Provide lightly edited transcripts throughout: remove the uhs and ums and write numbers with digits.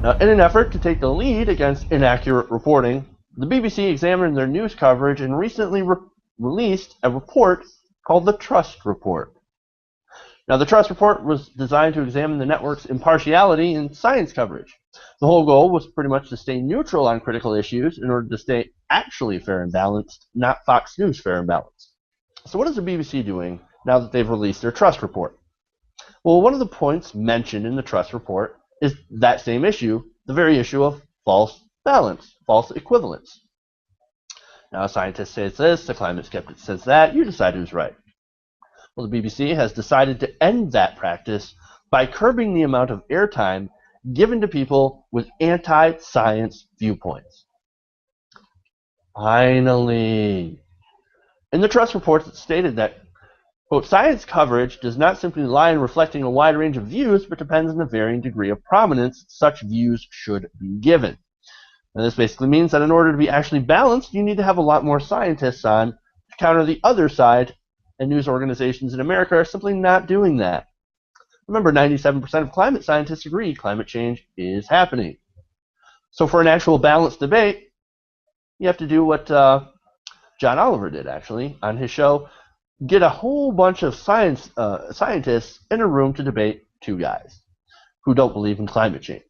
Now, in an effort to take the lead against inaccurate reporting, the BBC examined their news coverage and recently released a report called the Trust Report. Now, the Trust Report was designed to examine the network's impartiality in science coverage. The whole goal was pretty much to stay neutral on critical issues in order to stay actually fair and balanced, not Fox News fair and balanced. So what is the BBC doing now that they've released their Trust Report? Well, one of the points mentioned in the Trust Report is that same issue, the very issue of false balance, false equivalence. Now, a scientist says this, a climate skeptic says that, you decide who's right. Well, the BBC has decided to end that practice by curbing the amount of airtime given to people with anti-science viewpoints. Finally. In the Trust Report, it stated that, quote, science coverage does not simply lie in reflecting a wide range of views, but depends on the varying degree of prominence such views should be given. And this basically means that in order to be actually balanced, you need to have a lot more scientists on to counter the other side, and news organizations in America are simply not doing that. Remember, 97% of climate scientists agree climate change is happening. So for an actual balanced debate, you have to do what John Oliver did, actually, on his show. Get a whole bunch of scientists in a room to debate two guys who don't believe in climate change.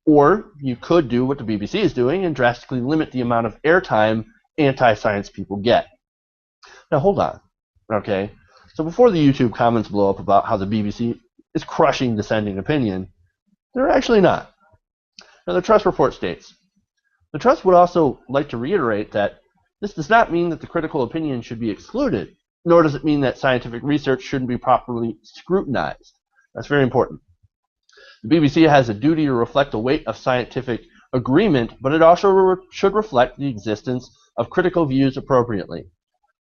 Or you could do what the BBC is doing and drastically limit the amount of airtime anti-science people get. Now hold on, okay? So before the YouTube comments blow up about how the BBC is crushing dissenting opinion, they're actually not. Now the Trust Report states, the Trust would also like to reiterate that this does not mean that the critical opinion should be excluded, nor does it mean that scientific research shouldn't be properly scrutinized. That's very important. The BBC has a duty to reflect the weight of scientific agreement, but it also should reflect the existence of critical views appropriately.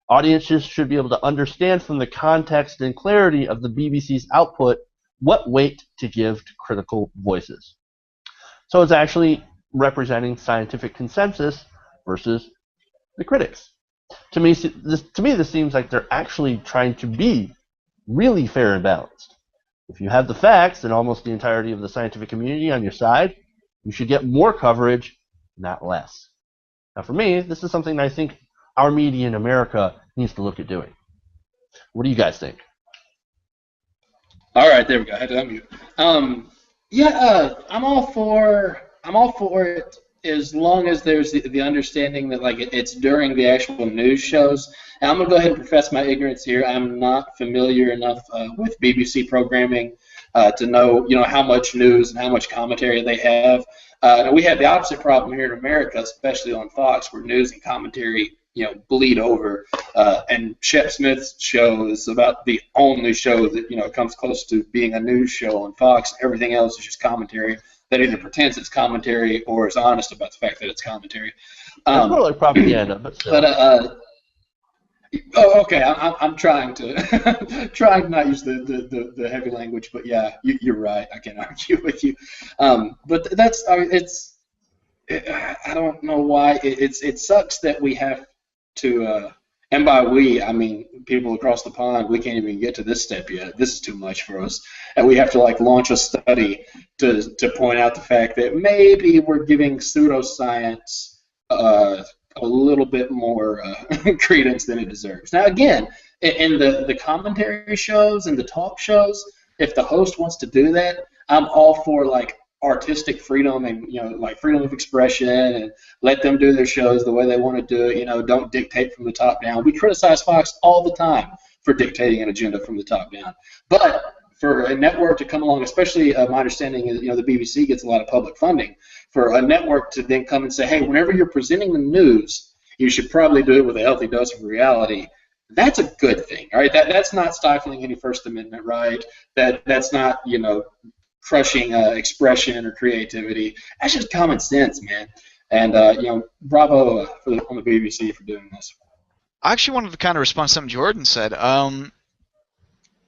Audiences should be able to understand from the context and clarity of the BBC's output what weight to give to critical voices. So it's actually representing scientific consensus versus the critics. To me, this seems like they're actually trying to be really fair and balanced. If you have the facts and almost the entirety of the scientific community on your side, you should get more coverage, not less. Now, for me, this is something I think our media in America needs to look at doing. What do you guys think? All right, there we go. I had to unmute. I'm all for it as long as there's the understanding that it's during the actual news shows. And I'm gonna go ahead and profess my ignorance here. I'm not familiar enough with BBC programming to know how much news and how much commentary they have. And we have the opposite problem here in America, especially on Fox, where news and commentary bleed over. And Shep Smith's show is about the only show that comes close to being a news show on Fox. Everything else is just commentary that either pretends it's commentary or is honest about the fact that it's commentary. It's more like propaganda, but still. Okay, I'm trying to trying to not use the heavy language, but yeah, you're right. I can't argue with you. But that's I don't know why it sucks that we have to. And by we, I mean people across the pond. We can't even get to this step yet. This is too much for us, and we have to launch a study to point out the fact that maybe we're giving pseudoscience a little bit more credence than it deserves. Now, again, in the commentary shows and the talk shows, if the host wants to do that, I'm all for artistic freedom and freedom of expression, and let them do their shows the way they want to do it. Don't dictate from the top down. We criticize Fox all the time for dictating an agenda from the top down. But for a network to come along, especially my understanding is the BBC gets a lot of public funding, for a network to then come and say, hey, whenever you're presenting the news, you should probably do it with a healthy dose of reality. That's a good thing, all right? That's not stifling any First Amendment right. That's not crushing expression or creativity. That's just common sense, man. And bravo on the BBC for doing this. I actually wanted to kind of respond to something Jordan said.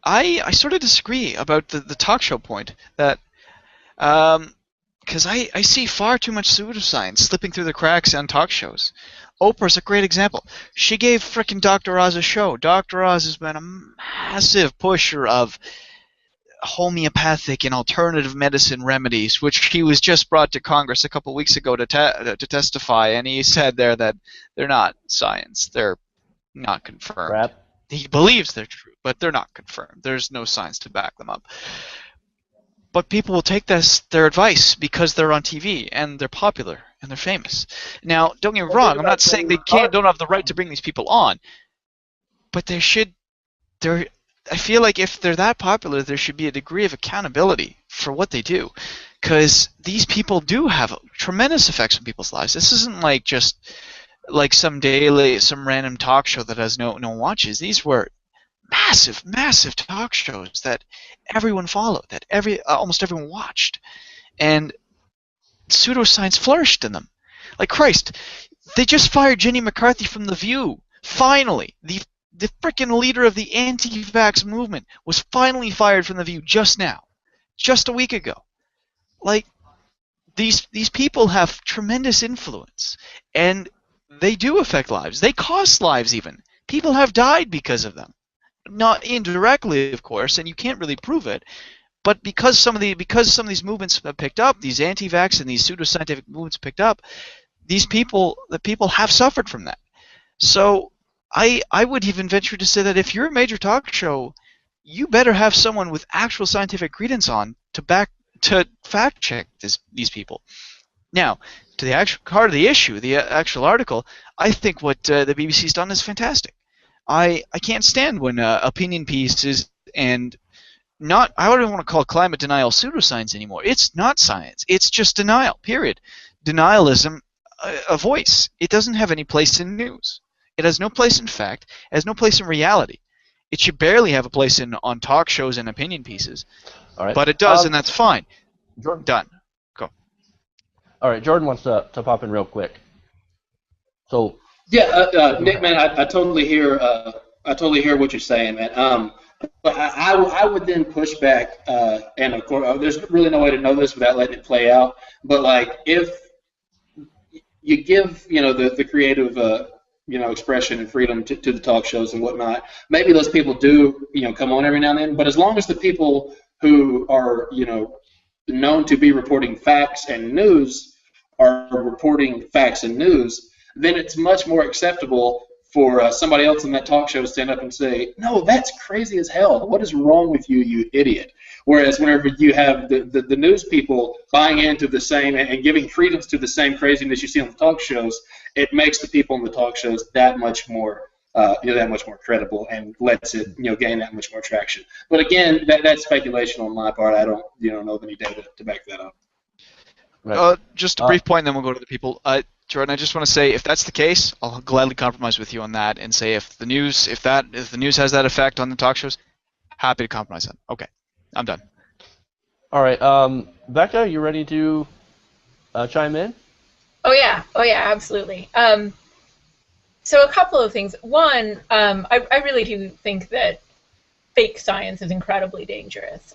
I sort of disagree about the talk show point, that because I see far too much pseudoscience slipping through the cracks on talk shows. Oprah's a great example. She gave frickin' Dr. Oz a show. Dr. Oz has been a massive pusher of homeopathic and alternative medicine remedies, which he was just brought to Congress a couple weeks ago to testify, and he said there that they're not science. They're not confirmed. Crap. He believes they're true, but they're not confirmed. There's no science to back them up. But people will take their advice because they're on TV and they're popular and they're famous. Now, don't get me wrong. I'm not saying they don't have the right to bring these people on, but they should. I feel like if they're that popular, there should be a degree of accountability for what they do, because these people do have tremendous effects on people's lives. This isn't like just like some random talk show that has no one watches. These were massive talk shows that everyone followed, that almost everyone watched, and pseudoscience flourished in them. Like Christ, they just fired Jenny McCarthy from The View. Finally, the frickin' leader of the anti-vax movement was finally fired from The View just now, just a week ago. Like, these people have tremendous influence, and they do affect lives. They cost lives even. People have died because of them. Not indirectly, of course, and you can't really prove it, but because some of these movements have picked up, these anti-vax and these pseudoscientific movements picked up, the people have suffered from that. So I would even venture to say that if you're a major talk show, you better have someone with actual scientific credence on to fact check these people. Now, to the actual heart of the issue, the actual article, I think what the BBC's done is fantastic. I can't stand when opinion pieces and I don't even want to call climate denial pseudoscience anymore. It's not science. It's just denial, period. Denialism, a voice. It doesn't have any place in news. It has no place in fact. It has no place in reality. It should barely have a place on talk shows and opinion pieces. All right. But it does, and that's fine. Jordan. Done. Go. All right, Jordan wants to pop in real quick. So. Yeah, Nick, man, I totally hear what you're saying, man. But I would then push back, and of course, there's really no way to know this without letting it play out. But like, if you give the creative expression and freedom to the talk shows and whatnot, maybe those people do come on every now and then. But as long as the people who are known to be reporting facts and news are reporting facts and news, then it's much more acceptable for somebody else in that talk show to stand up and say, no, that's crazy as hell. What is wrong with you, you idiot? Whereas whenever you have the news people buying into the same and giving credence to the same craziness you see on the talk shows, it makes the people in the talk shows that much more credible and lets it gain that much more traction. But again, that's speculation on my part. I don't know of any data to back that up. Right. Just a brief point, and then we'll go to the people. Jordan, I just want to say, if that's the case, I'll gladly compromise with you on that and say if the news has that effect on the talk shows, happy to compromise that. Okay, I'm done. All right, Becca, you ready to chime in? Oh yeah, absolutely. So a couple of things. One, I really do think that fake science is incredibly dangerous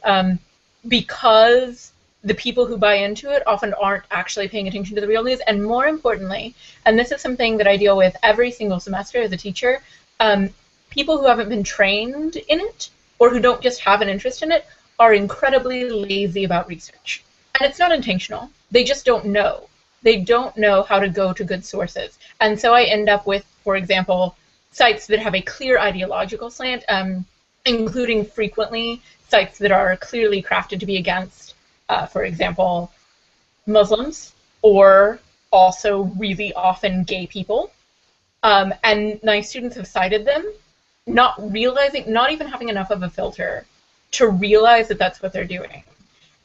because the people who buy into it often aren't actually paying attention to the real news, and more importantly, and this is something that I deal with every single semester as a teacher, people who haven't been trained in it or who don't just have an interest in it are incredibly lazy about research. And it's not intentional. They just don't know. They don't know how to go to good sources. And so I end up with, for example, sites that have a clear ideological slant, including frequently sites that are clearly crafted to be against, for example, Muslims, or also really often gay people. And my students have cited them, not even having enough of a filter to realize that that's what they're doing.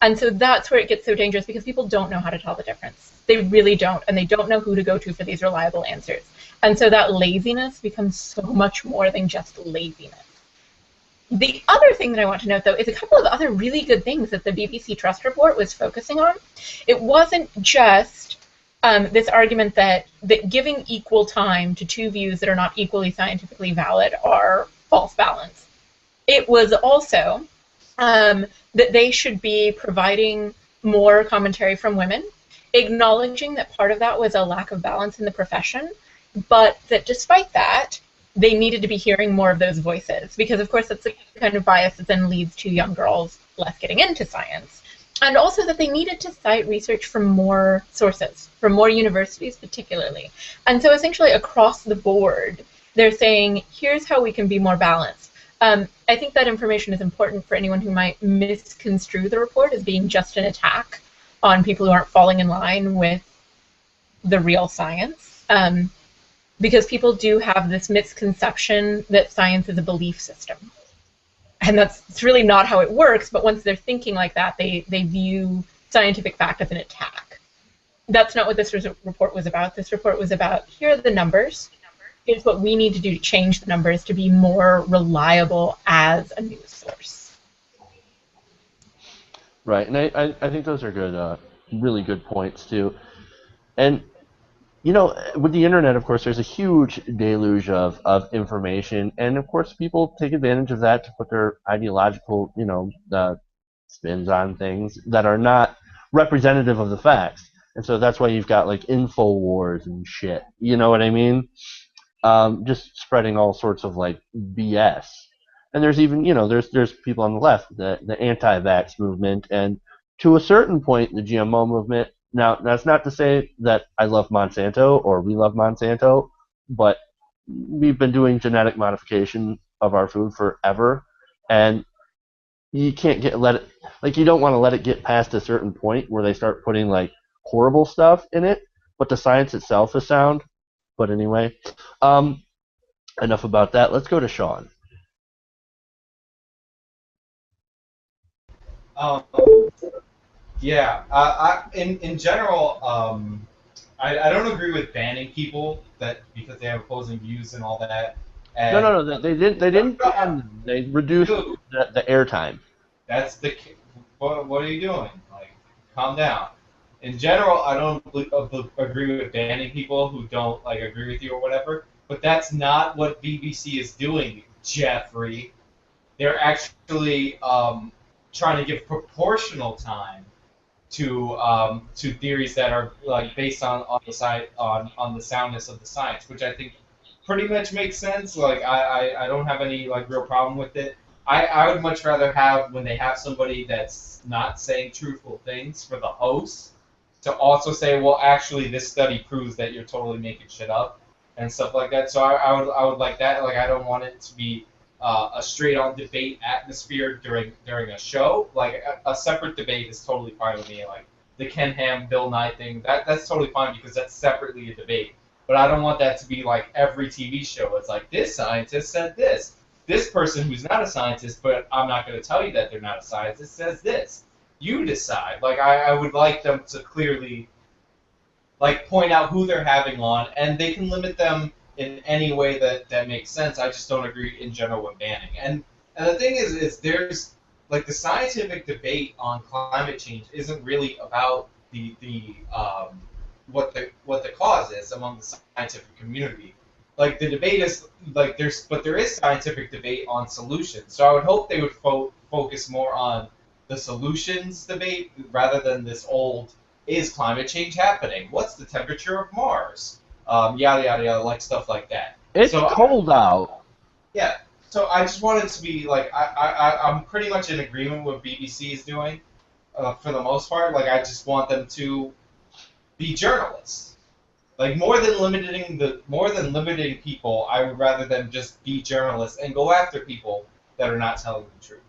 And so that's where it gets so dangerous, because people don't know how to tell the difference. They really don't, and they don't know who to go to for these reliable answers. And so that laziness becomes so much more than just laziness. The other thing that I want to note, though, is a couple of other really good things that the BBC Trust Report was focusing on. It wasn't just this argument that giving equal time to two views that are not equally scientifically valid are false balance. It was also that they should be providing more commentary from women, acknowledging that part of that was a lack of balance in the profession, but that despite that, they needed to be hearing more of those voices, because of course that's the kind of bias that then leads to young girls less getting into science. And also that they needed to cite research from more sources, from more universities particularly. And so essentially across the board, they're saying, here's how we can be more balanced. I think that information is important for anyone who might misconstrue the report as being just an attack on people who aren't falling in line with the real science. Because people do have this misconception that science is a belief system. And it's really not how it works, but once they're thinking like that, they view scientific fact as an attack. That's not what this report was about. This report was about, here are the numbers. Here's what we need to do to change the numbers to be more reliable as a news source. Right, and I think those are good, really good points too. And you know, with the internet, of course, there's a huge deluge of information, and of course, people take advantage of that to put their ideological, spins on things that are not representative of the facts. And so that's why you've got like info wars and shit. You know what I mean? Just spreading all sorts of like BS. And there's even, there's people on the left, the anti-vax movement, and to a certain point, the GMO movement. Now, that's not to say that I love Monsanto or we love Monsanto, but we've been doing genetic modification of our food forever, and you can't you don't want to let it get past a certain point where they start putting like horrible stuff in it, but the science itself is sound. But anyway, enough about that. Let's go to Sean. Yeah, in general, I don't agree with banning people because they have opposing views and all that. And No. They didn't ban them. They reduced the airtime. That's what are you doing? Like, calm down. In general, I don't agree with banning people who don't like agree with you or whatever. But that's not what BBC is doing, Jeffrey. They're actually trying to give proportional time to theories that are like based on the soundness of the science, which I think pretty much makes sense. Like I don't have any like real problem with it. I would much rather have when they have somebody that's not saying truthful things for the host to also say, well, actually this study proves that you're totally making shit up and stuff like that. So I would like that. Like I don't want it to be a straight-on debate atmosphere during a show. Like a separate debate is totally fine with me. Like the Ken Ham, Bill Nye thing, that's totally fine because that's separately a debate. But I don't want that to be like every TV show. It's like this scientist said this. This person who's not a scientist, but I'm not going to tell you that they're not a scientist, says this. You decide. Like I would like them to clearly like point out who they're having on, and they can limit them in any way that makes sense. I just don't agree in general with banning. And the thing is there's like the scientific debate on climate change isn't really about the what the cause is among the scientific community. Like the debate is like there is scientific debate on solutions. So I would hope they would focus more on the solutions debate rather than this old is climate change happening? What's the temperature of Mars? Yada yada yada, like stuff like that. It's cold out. Yeah. So I just wanted to be like I'm pretty much in agreement with what BBC is doing for the most part. Like I just want them to be journalists. Like more than limiting people, I would rather them just be journalists and go after people that are not telling the truth.